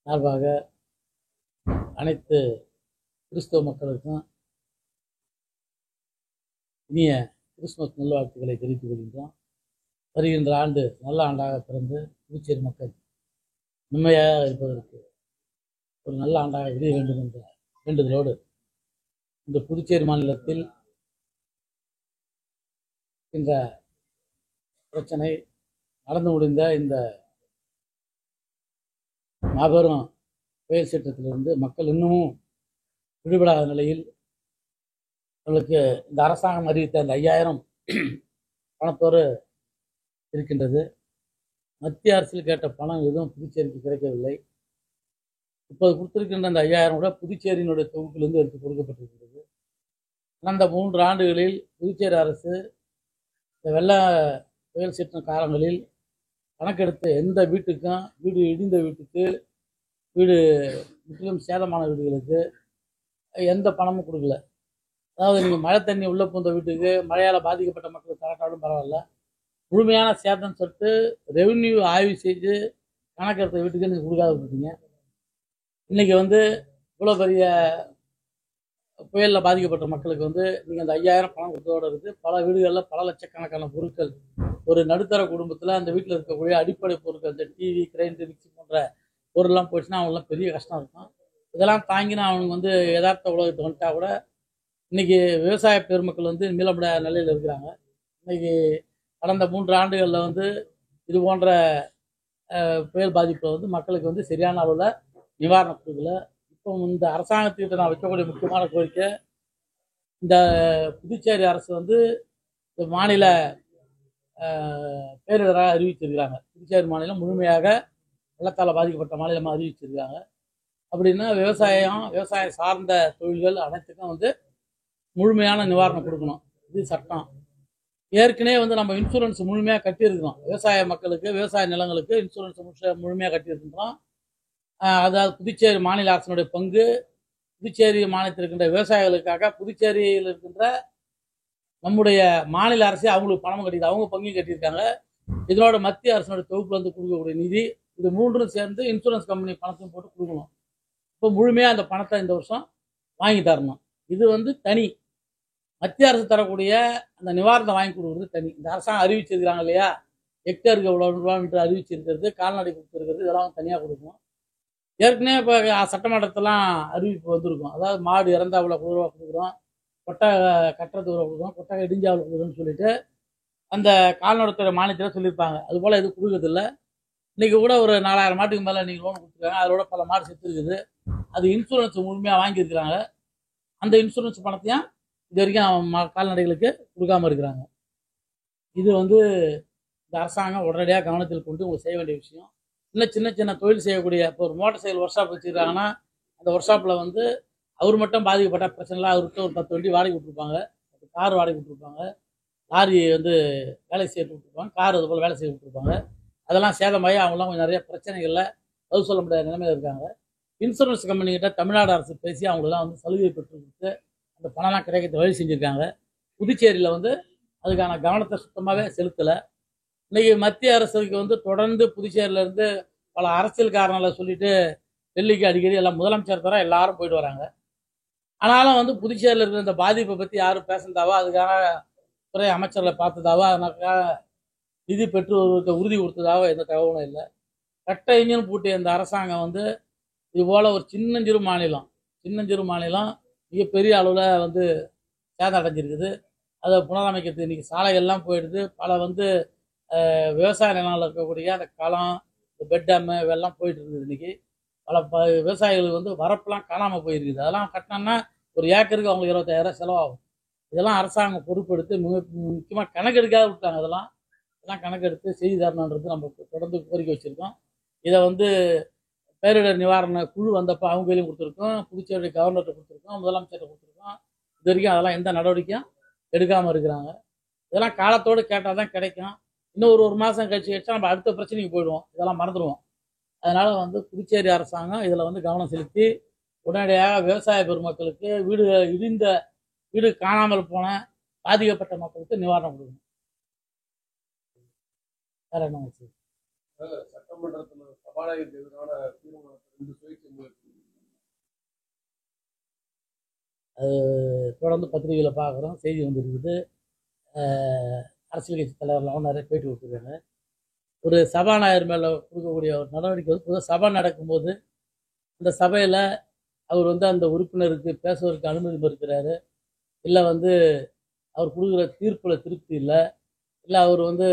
சார்பாக அனைத்து கிறிஸ்தவ மக்களுக்கும் இனிய கிறிஸ்துமஸ் நல்வாழ்த்துக்களை தெரிவித்துக் கொள்கின்றோம். வருகின்ற ஆண்டு நல்ல ஆண்டாக பிறந்து புதுச்சேரி மக்கள் உண்மையாக இருப்பதற்கு ஒரு நல்ல ஆண்டாக விடிய வேண்டும் என்ற வேண்டுதலோடு இந்த புதுச்சேரி மாநிலத்தில் இந்த பிரச்சனை நடந்து முடிந்த இந்த மாபெரும் புயல் சீற்றத்திலிருந்து மக்கள் இன்னமும் விடுபடாத நிலையில் அவர்களுக்கு இந்த அரசாங்கம் அறிவித்த அந்த 5000 பணத்தோடு இருக்கின்றது. மத்திய அரசில் கேட்ட பணம் எதுவும் புதுச்சேரிக்கு கிடைக்கவில்லை. இப்போது கொடுத்திருக்கின்ற அந்த 5000 கூட புதுச்சேரியினுடைய தொகுப்பிலிருந்து எடுத்து கொடுக்கப்பட்டிருக்கிறது. கடந்த 3 ஆண்டுகளில் புதுச்சேரி அரசு இந்த வெள்ள புயல் சீற்றம் காலங்களில் கணக்கெடுத்து எந்த வீட்டுக்கும், வீடு இடிந்த வீட்டுக்கு, வீடு முற்றிலும் சேதமான வீடுகளுக்கு எந்த பணமும் கொடுக்கல. அதாவது நீங்கள் மழை தண்ணி உள்ளே பூந்த வீட்டுக்கு, மழையால் பாதிக்கப்பட்ட மக்களுக்கு தரட்டாலும் பரவாயில்ல, முழுமையான சேதம் சொல்லிட்டு ரெவென்யூ ஆய்வு செய்து கணக்கெடுத்த வீட்டுக்கு நீங்கள் கொடுக்காத விட்டுட்டீங்க. இன்றைக்கி இவ்வளோ பெரிய புயலில் பாதிக்கப்பட்ட மக்களுக்கு நீங்கள் அந்த 5000 பணம் கொடுத்ததோடு இருக்குது. பல வீடுகளில் பல லட்சக்கணக்கான பொருட்கள், ஒரு நடுத்தர குடும்பத்தில் அந்த வீட்டில் இருக்கக்கூடிய அடிப்படை பொருட்கள், இந்த டிவி, கிரைண்டர், மிக்சி போன்ற பொருள்லாம் போச்சுன்னா அவங்களாம் பெரிய கஷ்டம் இருக்கும். இதெல்லாம் தாங்கினா அவங்க யதார்த்த உலகத்தை வந்துட்டா கூட இன்றைக்கி விவசாய பெருமக்கள் மீள முடியாத நிலையில் இருக்கிறாங்க. இன்றைக்கி கடந்த 3 ஆண்டுகளில் இது போன்ற புயல் பாதிப்பில் மக்களுக்கு சரியான அளவில் நிவாரணம் கொடுக்கல. இப்போ இந்த அரசாங்கத்துக்கிட்ட நான் வைக்கக்கூடிய முக்கியமான கோரிக்கை, இந்த புதுச்சேரி அரசு இந்த மாநில பேரிடராக அறிவிச்சிருக்கிறாங்க. புதுச்சேரி மாநிலம் முழுமையாக வெள்ளத்தால் பாதிக்கப்பட்ட மாநிலமாக அறிவிச்சிருக்காங்க. அப்படின்னா விவசாயம் சார்ந்த தொழில்கள் அனைத்துக்கும் முழுமையான நிவாரணம் கொடுக்கணும். இது சட்டம். ஏற்கனவே நம்ம இன்சூரன்ஸ் முழுமையாக கட்டியிருக்கிறோம். விவசாய மக்களுக்கு, விவசாய நிலங்களுக்கு இன்சூரன்ஸ் முழுமையாக கட்டியிருக்கின்றோம். அதாவது புதுச்சேரி மாநில அரசினுடைய பங்கு, புதுச்சேரி மாநிலத்தில் இருக்கின்ற விவசாயிகளுக்காக புதுச்சேரியில் இருக்கின்ற நம்முடைய மாநில அரசு அவங்களுக்கு பணம் கட்டிது, அவங்க பங்கையும் கட்டியிருக்காங்க. இதனோட மத்திய அரசினுடைய தொகுப்புல கொடுக்கக்கூடிய நிதி, இது 3ம் சேர்ந்து இன்சூரன்ஸ் கம்பெனி பணத்தையும் போட்டு கொடுக்கணும். இப்போ முழுமையாக அந்த பணத்தை இந்த வருஷம் வாங்கி தரணும். இது தனி. மத்திய அரசு தரக்கூடிய அந்த நிவாரணத்தை வாங்கி கொடுக்குறது தனி. இந்த அரசாங்கம் அறிவிச்சிருக்கிறாங்க இல்லையா, ஹெக்டருக்கு இவ்வளோ ரூபாய் அறிவிச்சிருக்கிறது, கால்நடை கொடுத்துருக்கிறது, இதெல்லாம் தனியாக கொடுக்கணும். ஏற்கனவே இப்போ சட்டமன்றத்தெல்லாம் அறிவிப்பு வந்திருக்கும். அதாவது மாடு இறந்தா அவ்வளோ ரூபா கொடுக்குறோம், கொட்டை கட்டுறதுக்கு இவ்வளோ கொடுக்குறோம், கொட்டை இடிஞ்சா அவ்வளோ கொடுக்குறோன்னு சொல்லிட்டு அந்த கால்நடைத்துறை மானியத்தில் சொல்லியிருப்பாங்க. அது போல் எதுவும் கொடுக்குறதில்ல. இன்றைக்கி கூட ஒரு 4000 மாட்டுக்கு மேலே நீங்கள் லோன் கொடுத்துருக்காங்க. அதோட பல மாடு செத்து இருக்குது. அது இன்சூரன்ஸ் முழுமையாக வாங்கியிருக்கிறாங்க. அந்த இன்சூரன்ஸ் பணத்தையும் இது வரைக்கும் கால்நடைகளுக்கு கொடுக்காம இருக்கிறாங்க. இது இந்த அரசாங்கம் உடனடியாக கவனத்தில் கொண்டு உங்களுக்கு செய்ய வேண்டிய விஷயம். இன்னும் சின்ன சின்ன தொழில் செய்யக்கூடிய, இப்போ ஒரு மோட்டார் சைக்கிள் ஒர்க் ஷாப் வச்சுருக்காங்கன்னா அந்த ஒர்க் ஷாப்பில் அவர் மட்டும் பாதிக்கப்பட்ட பிரச்சனைலாம் அவர்கிட்ட ஒரு 10 வண்டி வாடகை விட்டுருப்பாங்க, கார் வாடகை விட்டுருப்பாங்க, லாரி வேலை செய்ய விட்டுருப்பாங்க, கார் அது போல் வேலை செய்ய விட்டுருப்பாங்க. அதெல்லாம் சேதமாகி அவங்களாம் கொஞ்சம் நிறைய பிரச்சனைகளில் பதில் சொல்ல முடியாத நிலைமையில் இருக்காங்க. இன்சூரன்ஸ் கம்பெனிக்கிட்ட தமிழ்நாடு அரசு பேசி அவங்களெல்லாம் சலுகை பெற்று கொடுத்து அந்த பணம்லாம் கிடைக்கிறது வழி செஞ்சுருக்காங்க. புதுச்சேரியில் அதுக்கான கவனத்தை சுத்தமாகவே செலுத்தலை. இன்றைக்கி மத்திய அரசுக்கு தொடர்ந்து புதுச்சேரியிலேருந்து பல அரசியல் காரணங்களை சொல்லிட்டு டெல்லிக்கு அடிக்கடி எல்லாம் முதலமைச்சர் தர எல்லாரும் போயிட்டு வராங்க. ஆனாலும் புதுச்சேரியில் இருக்கிற இந்த பாதிப்பை பற்றி யாரும் பேசுனதாவோ, அதுக்கான துறை அமைச்சர்களை பார்த்ததாவோ, அதற்காக நிதி பெற்று உறுதி கொடுத்ததாவோ எந்த தகவலும் இல்லை. கட்ட இன்ஜின் பூட்டிய இந்த அரசாங்கம் இது போல் ஒரு சின்னஞ்சிறு மாநிலம் மிகப்பெரிய அளவில் சேதம் அடைஞ்சிருக்குது. அதை புனரமைக்கிறது இன்றைக்கி சாலைகள்லாம் போயிடுது. பல விவசாய நிலங்களில் இருக்கக்கூடிய அந்த களம், இந்த பெட் டேமு இதெல்லாம் போயிட்டு இருக்குது. இன்றைக்கி பல விவசாயிகளுக்கு வரப்புலாம் காணாமல் போயிருக்குது. அதெல்லாம் கட்டினோன்னா ஒரு ஏக்கருக்கு அவங்களுக்கு 25,000 செலவாகும். இதெல்லாம் அரசாங்கம் பொறுப்பெடுத்து முக்கியமாக கணக்கெடுக்காத விட்டாங்க. இதெல்லாம் கணக்கெடுத்து செய்தி தரணுன்றது நம்ம தொடர்ந்து கோரிக்கை வச்சுருக்கோம். இதை பேரிடர் நிவாரண குழு வந்தப்போ அவங்க கையிலையும் கொடுத்துருக்கோம், புதுச்சேரி கவர்னர்கிட்ட கொடுத்துருக்கோம், முதலமைச்சர்கிட்ட கொடுத்துருக்கோம். இது வரைக்கும் அதெல்லாம் எந்த நடவடிக்கையும் எடுக்காமல் இருக்கிறாங்க. இதெல்லாம் காலத்தோடு கேட்டால் தான் கிடைக்கும். இன்னும் ஒரு மாதம் கழிச்சு நம்ம அடுத்த பிரச்சனைக்கு போயிடுவோம், இதெல்லாம் மறந்துடுவோம். அதனால் புதுச்சேரி அரசாங்கம் இதில் கவனம் செலுத்தி உடனடியாக விவசாய பெருமக்களுக்கு, வீடு காணாமல் போன பாதிக்கப்பட்ட மக்களுக்கு நிவாரணம் கொடுக்கணும். வேற என்ன சட்டமன்றத்தில் சபாநாயகருக்கு எதிரான தீர்மானத்தை சுயேட்சை முயற்சி தொடர்ந்து பத்திரிகையில் பார்க்குறோம், செய்தி வந்துருக்குது. அரசியல் கட்சி தலைவர்களாகவும் நிறைய பேட்டி கொடுத்துருக்காங்க. ஒரு சபாநாயகர் மேலே கொடுக்கக்கூடிய ஒரு நடவடிக்கை வந்து பொதுவாக சபை நடக்கும்போது அந்த சபையில் அவர் வந்து அந்த உறுப்பினருக்கு பேசுவதற்கு அனுமதி மறுக்கிறாரு, இல்லை வந்து அவர் கொடுக்குற தீர்ப்பில் திருப்தி இல்லை, இல்லை அவர் வந்து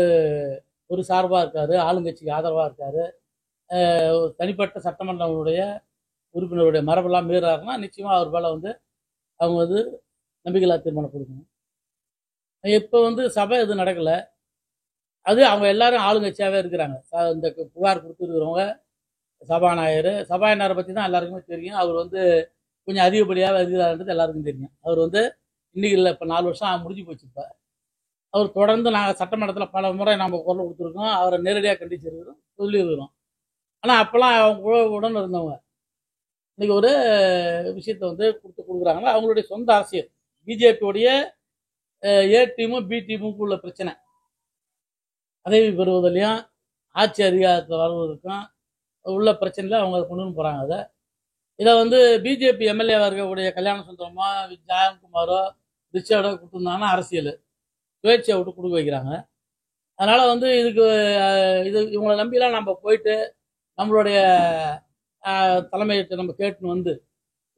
ஒரு சார்பாக இருக்கார், ஆளுங்கட்சிக்கு ஆதரவாக இருக்கார், தனிப்பட்ட சட்டமன்றங்களுடைய உறுப்பினருடைய மரபெல்லாம் மீறாருன்னா நிச்சயமாக அவர் மேலே வந்து அவங்க வந்து நம்பிக்கையில்லா தீர்மானம் கொடுக்கணும். இப்போ வந்து சபை எதுவும் நடக்கலை, அது அவங்க எல்லாரும் ஆளுங்கட்சியாகவே இருக்கிறாங்க. இந்த புகார் கொடுத்துருக்கிறவங்க சபாநாயகரை பற்றி தான் எல்லாருக்குமே தெரியும். அவர் வந்து கொஞ்சம் அதிகப்படியாக இருக்கிறாருன்றது எல்லாருக்கும் தெரியும். அவர் வந்து இன்றைக்கி இல்லை, இப்போ 4 வருஷம் முடிஞ்சு போச்சு. இப்போ அவர் தொடர்ந்து நாங்கள் சட்டமன்றத்தில் பல முறை நம்ம குரல் கொடுத்துருக்கோம், அவரை நேரடியாக கண்டிச்சிருக்கிறோம், சொல்லியிருக்கிறோம். ஆனால் அப்போல்லாம் அவங்க உடன் இருந்தவங்க இன்றைக்கி ஒரு விஷயத்தை வந்து கொடுக்குறாங்கன்னா அவங்களுடைய சொந்த அரசியல். பிஜேபியோடைய ஏ டீமும் பி டீமுக்கும் உள்ள பிரச்சனை, பதவி பெறுவதிலையும் ஆட்சி அதிகாரத்தில் வருவதற்கும் உள்ள பிரச்சனையில் அவங்க கொண்டு வந்து போகிறாங்க. இதை வந்து பிஜேபி எம்எல்ஏவாக இருக்கக்கூடிய கல்யாண சுந்தரமோ ஜான்குமாரோ ரிச்சர்டோ கொடுத்துருந்தாங்கன்னா அரசியல் சுயேட்சையை விட்டு கொடுக்க வைக்கிறாங்க. அதனால் வந்து இவங்களை நம்பிலாம் நம்ம போயிட்டு நம்மளுடைய தலைமையிட்ட நம்ம கேட்டுன்னு வந்து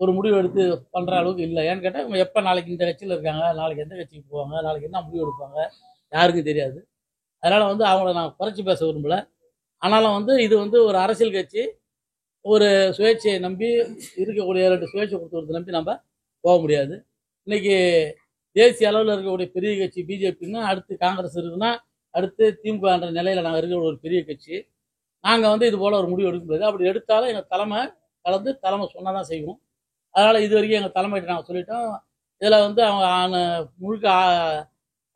ஒரு முடிவு எடுத்து பண்ணுற அளவுக்கு இல்லை. ஏன்னு கேட்டால் இவங்க எப்போ நாளைக்கு இந்த கட்சியில் இருக்காங்க, நாளைக்கு எந்த கட்சிக்கு போவாங்க, நாளைக்கு என்ன முடிவு எடுப்பாங்க யாருக்கும் தெரியாது. அதனால் வந்து அவங்கள நான் குறைச்சி பேச விரும்பலை. ஆனாலும் வந்து இது வந்து ஒரு அரசியல் கட்சி ஒரு சுயேட்சையை நம்பி இருக்கக்கூடிய 2 சுயேட்சை கொடுத்துறதை நம்பி நம்ம போக முடியாது. இன்றைக்கி தேசிய அளவில் இருக்கக்கூடிய பெரிய கட்சி பிஜேபின்னா, அடுத்து காங்கிரஸ் இருக்குன்னா, அடுத்து திமுக என்ற நிலையில் நாங்கள் இருக்கிற ஒரு பெரிய கட்சி. நாங்கள் வந்து இது போல் ஒரு முடிவு எடுக்க முடியாது. அப்படி எடுத்தாலும் எங்கள் தலைமை கலந்து தலைமை சொன்னால் தான் செய்வோம். அதனால் இது வரைக்கும் எங்கள் தலைமையிட்ட நாங்கள் சொல்லிட்டோம். இதில் வந்து அவங்க முழுக்க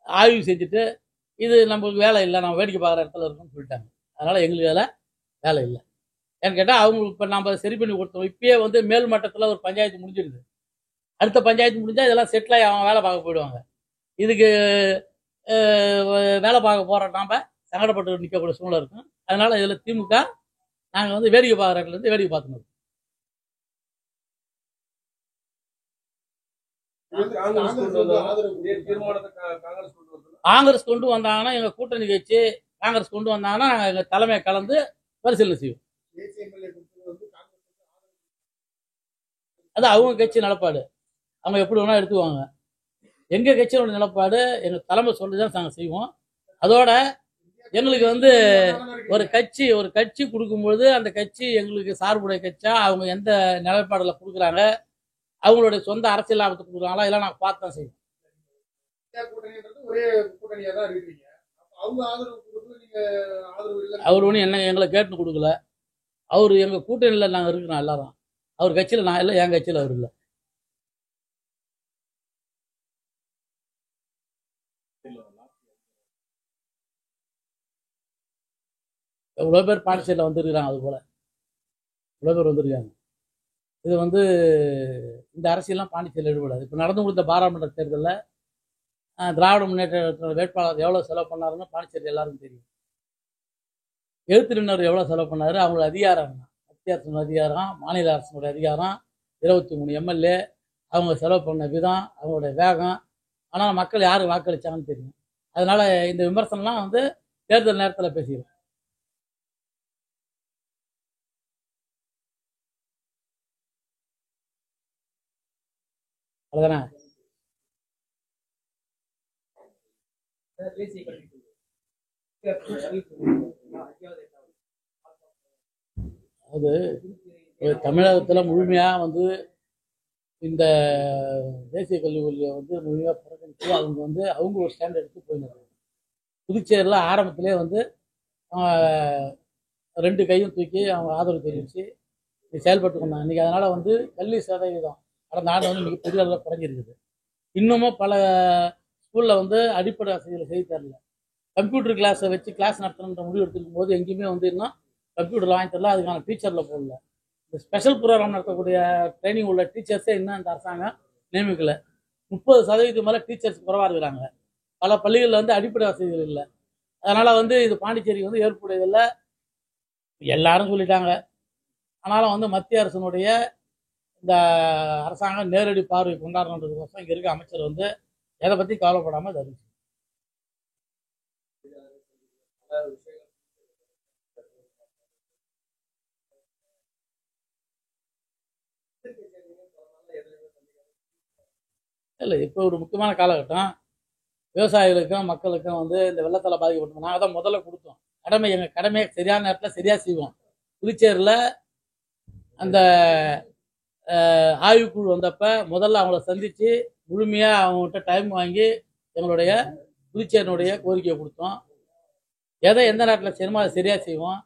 ஆய்வு செஞ்சுட்டு இது நம்மளுக்கு வேலை இல்லை, நம்ம வேடிக்கை பார்க்குற இடத்துல இருக்குன்னு சொல்லிட்டாங்க. அதனால் எங்களுக்கு அதில் வேலை இல்லை. ஏன்னு கேட்டால் அவங்களுக்கு இப்போ நம்ம சரி பண்ணி கொடுத்தோம். இப்பயே வந்து மேல் மட்டத்தில் ஒரு பஞ்சாயத்து முடிஞ்சிடுது, அடுத்த பஞ்சாயத்து முடிஞ்சால் இதெல்லாம் செட்டிலாகி அவங்க வேலை பார்க்க போயிடுவாங்க. இதுக்கு வேலை பார்க்க போகிற நாம் சங்கடப்பட்டு நிற்கக்கூடிய சூழ்நிலை இருக்கும். அதனால் இதில் திமுக நாங்கள் வந்து வேடிக்கை பார்க்குற இடத்துலேருந்து வேடிக்கை பார்த்துனோம். காங்கிரஸ் கொண்டு வந்தாங்கன்னா எங்கள் கூட்டணி கட்சி காங்கிரஸ் கொண்டு வந்தாங்கன்னா நாங்கள் எங்கள் தலைமையை கலந்து பரிசீலனை செய்வோம். அது அவங்க கட்சி நிலப்பாடு, அவங்க எப்படி வேணால் எடுத்துக்குவாங்க. எங்கள் கட்சியோட நிலப்பாடு எங்கள் தலைமை சொல்லி தான் நாங்கள் செய்வோம். அதோட எங்களுக்கு வந்து ஒரு கட்சி கொடுக்கும்பொழுது அந்த கட்சி எங்களுக்கு சார்புடைய கட்சியா அவங்க எந்த நிலைப்பாடில் கொடுக்குறாங்க, அவங்களுடைய சொந்த அரசியல் லாபத்தை கொடுக்குறாங்களா, இதெல்லாம் நாங்கள் பார்த்து தான் செய்வோம். அவர் ஒன்றும் என்ன எங்களை கேட்டு கொடுக்கல. அவர் எங்கள் கூட்டணியில் நாங்கள் இருக்கிறோம் எல்லாரும். அவர் கட்சியில் நான் இல்லை, என் கட்சியில் அவர் இல்லை. எவ்வளோ பேர் பாண்டிச்சேரியில் வந்துருக்கிறாங்க, அது போல் எவ்வளோ பேர் வந்திருக்காங்க. இது வந்து இந்த அரசியல்லாம் பாண்டிச்சேரியில் ஈடுபடாது. இப்போ நடந்து முடிந்த பாராளுமன்ற தேர்தலில் திராவிட முன்னேற்ற வேட்பாளர் எவ்வளோ செலவு பண்ணாருன்னு பாண்டிச்சேரி எல்லாருக்கும் தெரியும். எழுத்து நின்றவர் எவ்வளோ செலவு பண்ணாரு, அவங்களோட அதிகாரம் என்ன, மத்திய அரசினுடைய அதிகாரம், மாநில அரசினுடைய அதிகாரம், 23 எம்எல்ஏ, அவங்க செலவு பண்ண விதம், அவங்களுடைய வேகம். ஆனால் மக்கள் யார் வாக்களித்தாங்கன்னு தெரியும். அதனால் இந்த விமர்சனம்லாம் வந்து தேர்தல் நேரத்தில் பேசிக்கிறோம். அதுதானே அது தமிழகத்தில் முழுமையாக வந்து இந்த தேசிய கல்வியை வந்து முழுமையாக புறக்கணித்து அவங்க வந்து அவங்க ஒரு ஸ்டாண்ட் எடுத்து போயிடுறாங்க. புதுச்சேரியில் ஆரம்பத்திலே வந்து 2 கையும் தூக்கி அவங்க ஆதரவு தெரிவித்து செயல்பட்டு கொண்டாங்க இன்றைக்கி. அதனால் வந்து கல்வி சதவீதம் கடந்த ஆண்டு வந்து மிக பெரிய அளவில் குறைஞ்சிருக்குது. இன்னமும் பல ஸ்கூலில் வந்து அடிப்படை வசதிகளை செய்து தரல. கம்ப்யூட்டர் கிளாஸை வச்சு கிளாஸ் நடத்தணுன்ற முடிவு எடுத்துருக்கும் போது எங்கேயுமே வந்து இன்னும் கம்ப்யூட்டரில் வாங்கி தரல, அதுக்கான டீச்சரில் போடல. இந்த ஸ்பெஷல் ப்ரோக்ராம் நடத்தக்கூடிய ட்ரைனிங் உள்ள டீச்சர்ஸே இன்னும் இந்த அரசாங்கம் நியமிக்கலை. 30% மேலே டீச்சர்ஸ் குறைவாக இருக்கிறாங்க. பல பள்ளிகளில் வந்து அடிப்படை வசதிகள் இல்லை. அதனால் வந்து இது பாண்டிச்சேரி வந்து ஏற்புடையதில்லை. எல்லாரும் சொல்லிட்டாங்க. ஆனாலும் வந்து மத்திய அரசினுடைய இந்த அரசாங்கம் நேரடி பார்வை கொண்டாடணுன்றதுக்கோசம் இங்கே இருக்க அமைச்சர் வந்து எதை பற்றி கவலைப்படாமல் இதை அறிவிச்சு. இல்லை, இப்போ ஒரு முக்கியமான காலகட்டம். விவசாயிகளுக்கும் மக்களுக்கும் வந்து இந்த வெள்ளத்தால் பாதிக்கப்பட்டோம். நாங்கள் தான் முதல்ல கொடுத்தோம். எங்கள் கடமையை சரியான நேரத்தில் சரியாக செய்வோம். புதுச்சேரியில் அந்த ஆய்வுக்குழு வந்தப்ப முதல்ல அவங்கள சந்தித்து முழுமையாக அவங்ககிட்ட டைம் வாங்கி எங்களுடைய புதுச்சேரியினுடைய கோரிக்கையை கொடுத்தோம். எதை எந்த நேரத்தில் செய்யணுமோ அதை சரியாக செய்வோம்.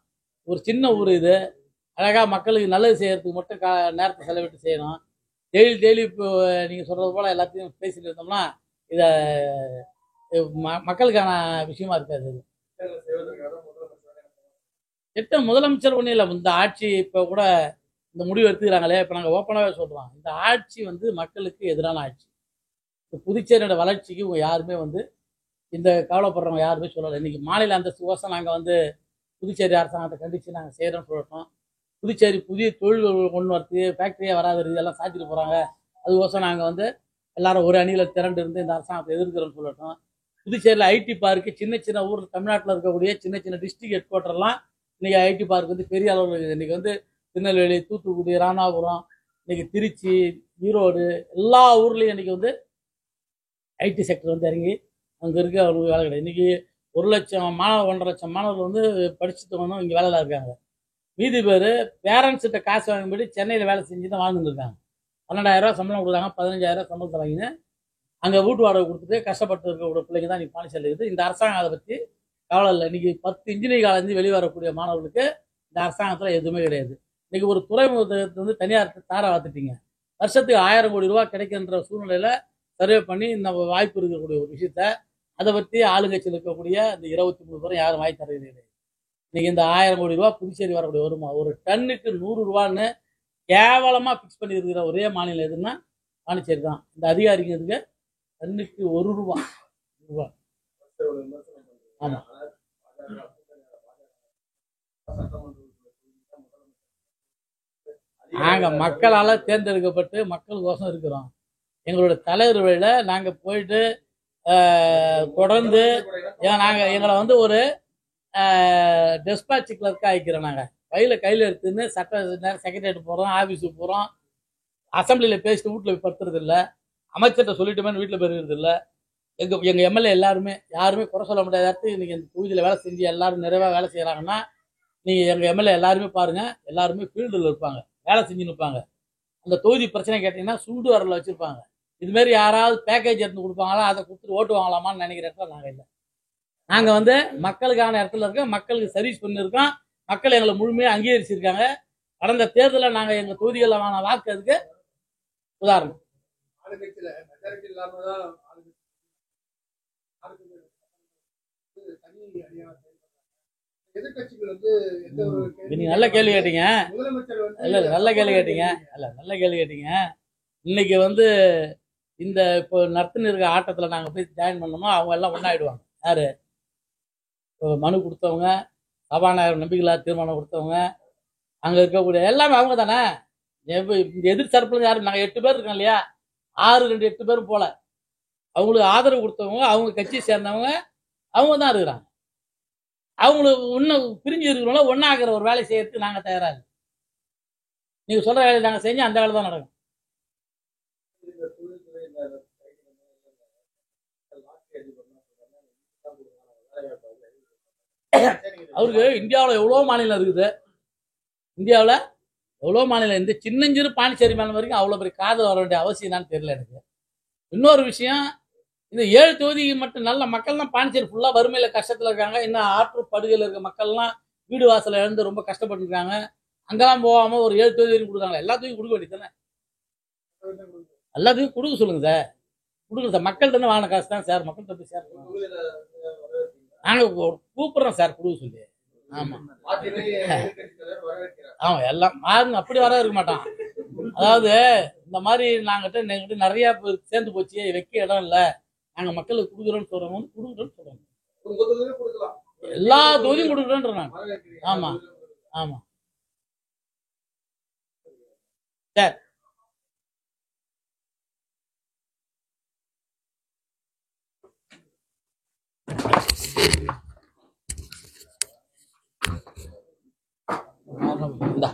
ஒரு சின்ன ஊர் இது, அழகாக மக்களுக்கு நல்லது செய்யறதுக்கு மட்டும் நேரத்தை செலவிட்டு செய்யணும். டெய்லி இப்போ நீங்கள் சொல்கிறது போல் எல்லாத்தையும் பேசிட்டு இருந்தோம்னா இதை மக்களுக்கான விஷயமா இருக்காது. திட்டம் முதலமைச்சர் ஒன்றும் இல்லை. இந்த ஆட்சி இப்போ கூட இந்த முடிவு எடுத்துக்கிறாங்களே, இப்போ நாங்கள் ஓப்பனாகவே சொல்கிறோம், இந்த ஆட்சி வந்து மக்களுக்கு எதிரான ஆட்சி. இப்போ புதுச்சேரியோட வளர்ச்சிக்கு இவங்க யாருமே வந்து இந்த கவலைப்படுறவங்க யாருமே சொல்லலை. இன்றைக்கி மாநில அந்தஸ்து கோசம் நாங்கள் வந்து புதுச்சேரி அரசாங்கத்தை கண்டித்து நாங்கள் செய்கிறோன்னு சொல்லட்டோம். புதுச்சேரி புதிய தொழில் கொண்டு வரது, ஃபேக்ட்ரியாக வராது, இதெல்லாம் சாத்திட்டு போகிறாங்க. அதுக்கோசம் நாங்கள் வந்து எல்லாரும் ஒரு அணியில் திரண்டு இருந்து இந்த அரசாங்கத்தை எதிர்க்கிறோன்னு சொல்லட்டோம். புதுச்சேரியில் ஐடி பார்க்கு சின்ன சின்ன ஊர், தமிழ்நாட்டில் இருக்கக்கூடிய சின்ன சின்ன டிஸ்ட்ரிக்ட் ஹெட் குவார்ட்டர்லாம் இன்றைக்கி ஐடி பார்க் வந்து பெரிய அளவில் இருக்குது. இன்றைக்கி வந்து திருநெல்வேலி, தூத்துக்குடி, ராமநாதபுரம், இன்றைக்கி திருச்சி, ஈரோடு, எல்லா ஊர்லேயும் இன்றைக்கி வந்து ஐடி செக்டர் வந்து இறங்கி அங்கே இருக்க அவங்களுக்கு வேலை கிடையாது. இன்றைக்கி 1 லட்சம் மாணவர், 1.5 லட்சம் மாணவர்கள் வந்து படிச்சுட்டு வந்து இங்கே வேலையில் இருக்காங்க. மீதி பேர் பேரண்ட்ஸ்கிட்ட காசு வாங்கும்படி சென்னையில் வேலை செஞ்சு தான் வாழ்ந்துட்டு இருக்காங்க. 12,000 சம்பளம் கொடுக்குறாங்க, 15,000 சம்பளத்தை வாங்கின்னு அங்கே வீட்டு வாடகை கொடுத்துட்டு கஷ்டப்பட்டு இருக்கக்கூடிய பிள்ளைங்க தான் இன்றைக்கி பாண்டிச்சேரியில் இருக்குது. இந்த அரசாங்கம் அதை பற்றி கவலை இல்லை. இன்றைக்கி 10 இன்ஜினியரிங் காலேஜ் வெளிவரக்கூடிய மாணவர்களுக்கு இந்த அரசாங்கத்தில் எதுவுமே கிடையாது. இன்றைக்கி ஒரு துறைமுகத்தை வந்து தனியார் தார வாத்துட்டீங்க. வருஷத்துக்கு 1000 கோடி ரூபா கிடைக்கின்ற சூழ்நிலையில் சர்வே பண்ணி இந்த வாய்ப்பு இருக்கக்கூடிய ஒரு விஷயத்த அதை பற்றி ஆளுங்கட்சியில் இருக்கக்கூடிய இந்த 23 பேரும் யாரும் வாங்கி தரது கிடையாது. இன்றைக்கி இந்த 1000 கோடி ரூபா புதுச்சேரி வரக்கூடிய வருமா, ஒரு டன்னுக்கு 100 ரூபான்னு கேவலமாக ஃபிக்ஸ் பண்ணியிருக்கிற ஒரே மாநிலம் எதுன்னா பாண்டிச்சேரி தான். இந்த அதிகாரிங்கிறதுக்கு டன்னுக்கு 1 ரூபா. ஆமாம், நாங்கள் மக்களால் தேர்ந்தெடுக்கப்பட்டு மக்களுக்கோசம் இருக்கிறோம். எங்களுடைய தலைவர் வழியில் நாங்கள் போயிட்டு தொடர்ந்து எங்களை வந்து ஒரு டெஸ்பாட்ச் கிளர்க்காக ஆகிக்கிறோம். நாங்கள் கையில் எடுத்துன்னு செக்ரட்டரியேட் போகிறோம், ஆஃபீஸுக்கு போகிறோம், அசம்பிளியில் பேசிட்டு வீட்டில் போய் படுத்துறது இல்லை, அமைச்சர்கிட்ட சொல்லிட்டோமேனு வீட்டில் போயிருக்கிறது இல்லை. எங்கள் எம்எல்ஏ யாருமே குறை சொல்ல முடியாத இடத்துக்கு இன்றைக்கி இந்த தொகுதியில் வேலை செஞ்சு எல்லாரும் நிறைவாக வேலை செய்கிறாங்கன்னா நீங்கள் எங்கள் எம்எல்ஏ எல்லாருமே பாருங்கள், எல்லாருமே ஃபீல்டில் இருப்பாங்க, வேலை செஞ்சுன்னு இருப்பாங்க. அந்த தொகுதி பிரச்சனை கேட்டிங்கன்னா சுண்டு வரல வச்சுருப்பாங்க. இதுமாரி யாராவது பேக்கேஜ் எடுத்து கொடுப்பாங்களா, அதை கொடுத்துட்டு ஓட்டு வாங்கலாமான்னு நினைக்கிற இடத்துல நாங்கள் இல்லை. நாங்கள் வந்து மக்களுக்கான இடத்துல இருக்கோம், மக்களுக்கு சர்வீஸ் பண்ணியிருக்கோம், மக்கள் எங்களை முழுமையாக அங்கீகரிச்சிருக்காங்க. கடந்த தேர்தலில் நாங்கள் எங்கள் தொகுதிகளில் வாங்கின வாக்கு அதுக்கு உதாரணம். நீங்க நல்ல கேள்வி கேட்டீங்க. நல்ல கேள்வி கேட்டீங்க. இன்னைக்கு வந்து இந்த இப்போ நடத்தின இருக்க ஆட்டத்தில் நாங்கள் போய் ஜாயின் பண்ணோமோ அவங்க எல்லாம் ஒன்றாயிடுவாங்க. யாரு மனு கொடுத்தவங்க, சபாநாயகர் நம்பிக்கையில்லா தீர்மானம் கொடுத்தவங்க, அங்கே இருக்கக்கூடிய எல்லாமே அவங்க தானே. இந்த எதிர் தரப்புல யாரும் நாங்கள் 8 பேர் இருக்கோம் இல்லையா, 6-2-8 பேரும் போல அவங்களுக்கு ஆதரவு கொடுத்தவங்க, அவங்க கட்சியை சேர்ந்தவங்க அவங்க தான் இருக்கிறாங்க. அவங்களுக்கு இன்னும் பிரிஞ்சு இருக்கிறவங்கள ஒன்றாகிற ஒரு வேலை செய்யறதுக்கு நாங்கள் தயாராக. நீங்கள் சொல்கிற வேலையை நாங்கள் செஞ்சு அந்த வேலை தான் நடக்கும். அவருக்கு இந்தியாவில் எவ்வளோ மாநிலம் இருக்குது, இந்தியாவில் எவ்வளோ மாநிலம், இந்த சின்னஞ்சிறு பாண்டிச்சேரி மாநிலம் வரைக்கும் அவ்வளோ பெரிய காதல் வர வேண்டிய அவசியம் என்னன்னு தெரியல எனக்கு. இன்னொரு விஷயம், இந்த 7 தொகுதிக்கு மட்டும் நல்ல மக்கள்லாம் பாண்டிச்சேரி ஃபுல்லாக வறுமையில் கஷ்டத்தில் இருக்காங்க. இன்னும் ஆற்று படுகையில் இருக்க மக்கள்லாம் வீடு வாசலை இழந்து ரொம்ப கஷ்டப்பட்டுருக்காங்க. அங்கெல்லாம் போகாமல் ஒரு 7 தொகுதி வரைக்கும் கொடுக்குறாங்க. எல்லாத்துக்கும் கொடுக்க வேண்டியது தானே, எல்லாத்துக்கும் கொடுக்க சொல்லுங்க சார். கொடுக்குங்க சார், மக்கள்கிட்ட இருந்து வாங்கின காசு தான் சார், மக்கள்கிட்ட போய் சார் நாங்கள் கூப்பிட்றோம் சார் கொடுக்க சொல்லி. ஆமாம் ஆமாம், எல்லாம் மாறுங்க, அப்படி வர இருக்க மாட்டான். அதாவது இந்த மாதிரி எங்ககிட்ட நிறைய பேர் சேர்ந்து போச்சு, வைக்க இடம் இல்லை, நாங்கள் மக்களுக்கு கொடுக்குறோன்னு சொல்கிறவங்க வந்து கொடுக்குறோன்னு சொல்கிறாங்க. எல்லா தொகுதியும் கொடுக்குறோன்றேன் நான். ஆமாம், ஆமா சரி. இந்தா.